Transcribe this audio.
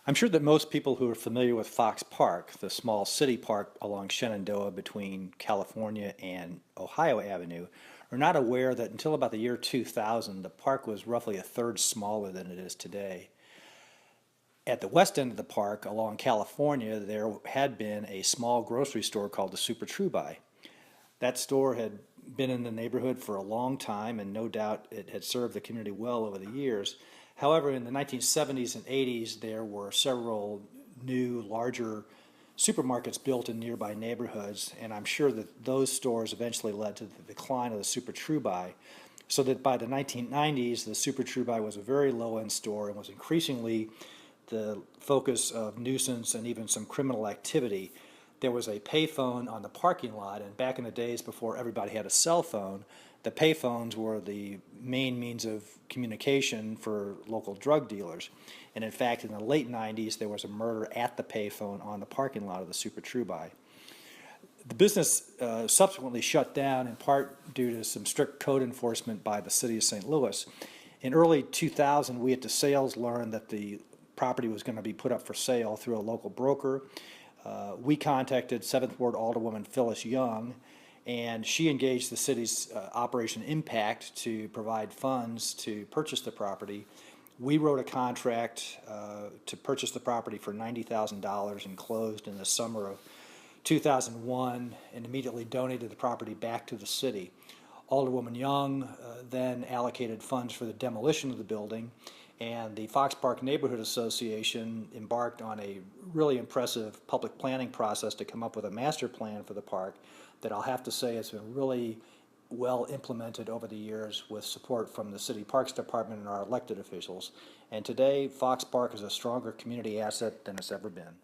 I'm sure that most people who are familiar with Fox Park, the small city park along Shenandoah between California and Ohio Avenue, are not aware that until about the year 2000, the park was roughly a third smaller than it is today. At the west end of the park along California, there had been a small grocery store called the Super Tru-Buy. That store had been in the neighborhood for a long time, and no doubt it had served the community well over the years. However, in the 1970s and 80s, there were several new, larger supermarkets built in nearby neighborhoods, and I'm sure that those stores eventually led to the decline of the Super Tru-Buy, so that by the 1990s, the Super Tru-Buy was a very low-end store and was increasingly the focus of nuisance and even some criminal activity. There was a payphone on the parking lot, and back in the days before everybody had a cell phone, the payphones were the main means of communication for local drug dealers. And in fact, in the late 90s, there was a murder at the payphone on the parking lot of the Super Tru-Buy. The business subsequently shut down in part due to some strict code enforcement by the city of St. Louis. In early 2000, we at DeSales learned that the property was going to be put up for sale through a local broker. We contacted 7th Ward Alderwoman Phyllis Young, and she engaged the city's Operation Impact to provide funds to purchase the property. We wrote a contract to purchase the property for $90,000 and closed in the summer of 2001 and immediately donated the property back to the city. Alderwoman Young then allocated funds for the demolition of the building, and the Fox Park Neighborhood Association embarked on a really impressive public planning process to come up with a master plan for the park that I'll have to say has been really well implemented over the years with support from the City Parks Department and our elected officials. And today, Fox Park is a stronger community asset than it's ever been.